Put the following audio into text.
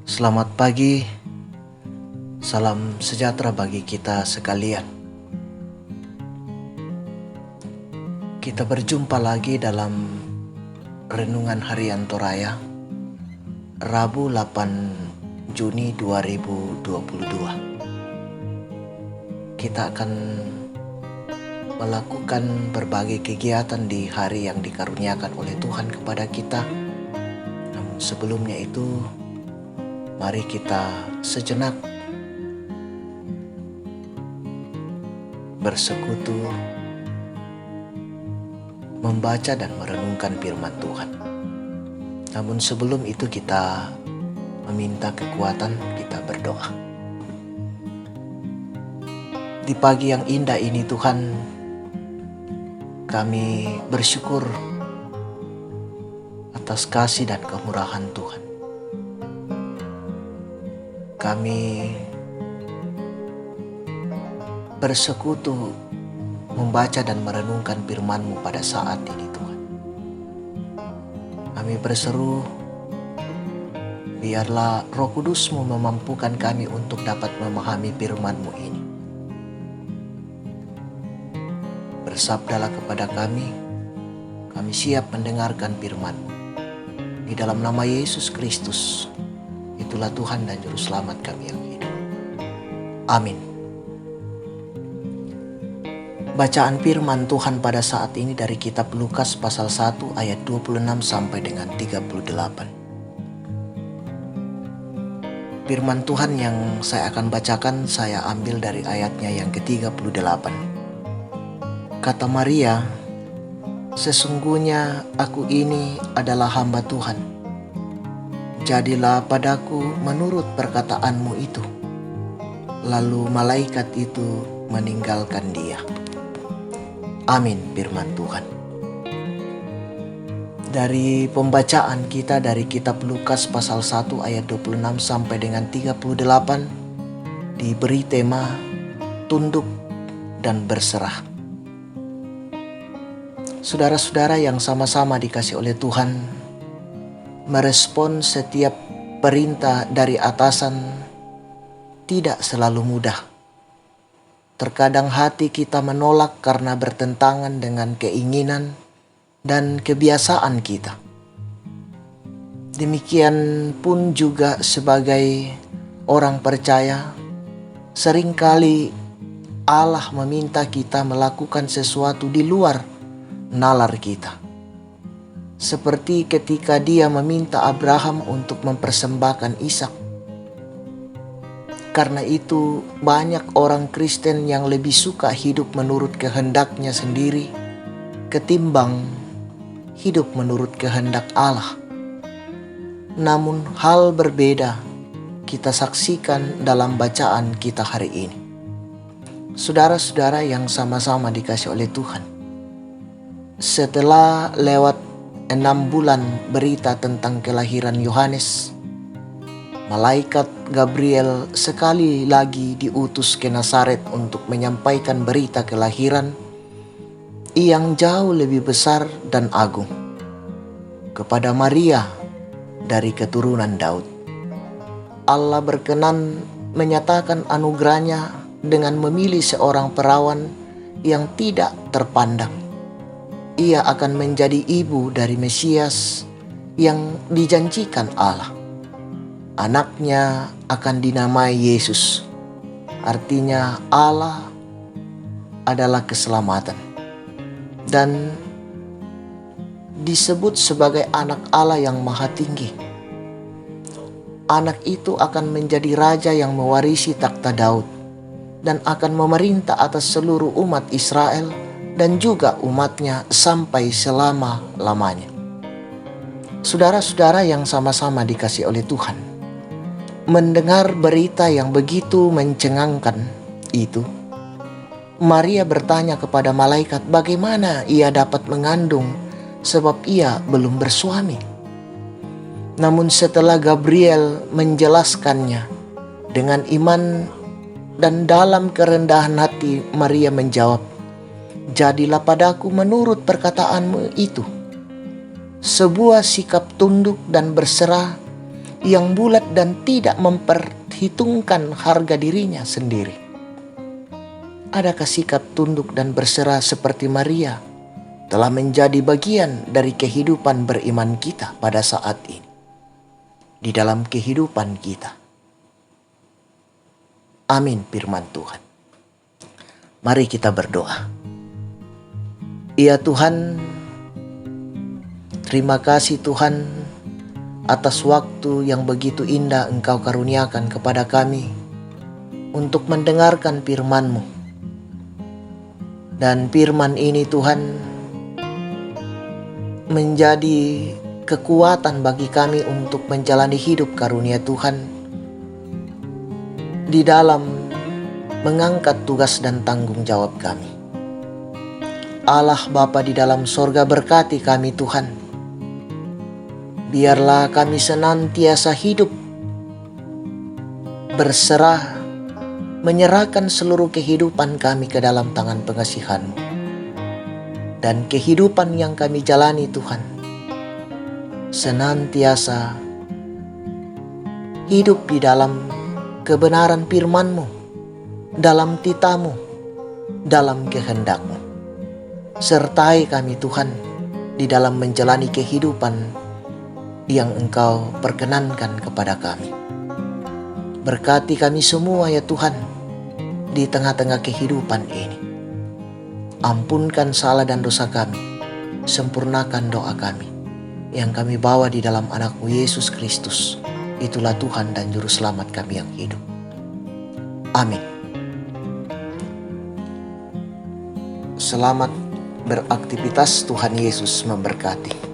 Selamat pagi, salam sejahtera bagi kita sekalian. Kita berjumpa lagi dalam Renungan Harian Toraya, Rabu 8 Juni 2022. Kita akan melakukan berbagai kegiatan di hari yang dikaruniakan oleh Tuhan kepada kita. Namun sebelumnya itu, mari kita sejenak bersekutu, membaca dan merenungkan firman Tuhan. Namun sebelum itu kita meminta kekuatan, kita berdoa. Di pagi yang indah ini Tuhan, kami bersyukur atas kasih dan kemurahan Tuhan. Kami bersekutu membaca dan merenungkan firman-Mu pada saat ini Tuhan. Kami berseru, biarlah Roh Kudus-Mu memampukan kami untuk dapat memahami firman-Mu ini. Bersabdalah kepada kami siap mendengarkan firman-Mu. Di dalam nama Yesus Kristus, itulah Tuhan dan Juru Selamat kami yang hidup. Amin. Bacaan firman Tuhan pada saat ini dari kitab Lukas pasal 1 ayat 26 sampai dengan 38. Firman Tuhan yang saya akan bacakan saya ambil dari ayatnya yang ke-38. Kata Maria, "Sesungguhnya aku ini adalah hamba Tuhan. Jadilah padaku menurut perkataanmu itu." Lalu malaikat itu meninggalkan dia. Amin, firman Tuhan. Dari pembacaan kita dari kitab Lukas pasal 1 ayat 26 sampai dengan 38 diberi tema tunduk dan berserah. Saudara-saudara yang sama-sama dikasih oleh Tuhan, merespon setiap perintah dari atasan tidak selalu mudah. Terkadang hati kita menolak karena bertentangan dengan keinginan dan kebiasaan kita. Demikian pun juga sebagai orang percaya, seringkali Allah meminta kita melakukan sesuatu di luar nalar kita. Seperti ketika Dia meminta Abraham untuk mempersembahkan Ishak. Karena itu banyak orang Kristen yang lebih suka hidup menurut kehendaknya sendiri ketimbang hidup menurut kehendak Allah. Namun hal berbeda kita saksikan dalam bacaan kita hari ini. Saudara-saudara yang sama-sama dikasih oleh Tuhan, setelah lewat 6 bulan berita tentang kelahiran Yohanes, malaikat Gabriel sekali lagi diutus ke Nazaret untuk menyampaikan berita kelahiran yang jauh lebih besar dan agung kepada Maria dari keturunan Daud. Allah berkenan menyatakan anugerahnya dengan memilih seorang perawan yang tidak terpandang. Ia akan menjadi ibu dari Mesias yang dijanjikan Allah. Anaknya akan dinamai Yesus. Artinya Allah adalah keselamatan. Dan disebut sebagai anak Allah yang maha tinggi. Anak itu akan menjadi raja yang mewarisi takhta Daud dan akan memerintah atas seluruh umat Israel dan juga umatnya sampai selama-lamanya. Saudara-saudara yang sama-sama dikasih oleh Tuhan, mendengar berita yang begitu mencengangkan itu, Maria bertanya kepada malaikat bagaimana ia dapat mengandung sebab ia belum bersuami. Namun setelah Gabriel menjelaskannya dengan iman dan dalam kerendahan hati, Maria menjawab, "Jadilah padaku menurut perkataanmu itu." Sebuah sikap tunduk dan berserah yang bulat dan tidak memperhitungkan harga dirinya sendiri? Adakah sikap tunduk dan berserah seperti Maria telah menjadi bagian dari kehidupan beriman kita pada saat ini, di dalam kehidupan kita? Amin firman Tuhan. Mari kita berdoa. Ya Tuhan, terima kasih Tuhan atas waktu yang begitu indah Engkau karuniakan kepada kami untuk mendengarkan firman-Mu. Dan firman ini Tuhan menjadi kekuatan bagi kami untuk menjalani hidup karunia Tuhan di dalam mengangkat tugas dan tanggung jawab kami. Allah Bapa di dalam sorga, berkati kami Tuhan. Biarlah kami senantiasa hidup berserah, menyerahkan seluruh kehidupan kami ke dalam tangan pengasihan-Mu. Dan kehidupan yang kami jalani Tuhan, senantiasa hidup di dalam kebenaran firman-Mu, dalam titah-Mu, dalam kehendak-Mu. Sertai kami Tuhan di dalam menjalani kehidupan yang Engkau perkenankan kepada kami. Berkati kami semua ya Tuhan di tengah-tengah kehidupan ini. Ampunkan salah dan dosa kami. Sempurnakan doa kami yang kami bawa di dalam anak-Mu Yesus Kristus. Itulah Tuhan dan Juru Selamat kami yang hidup. Amin. Selamat beraktivitas, Tuhan Yesus memberkati.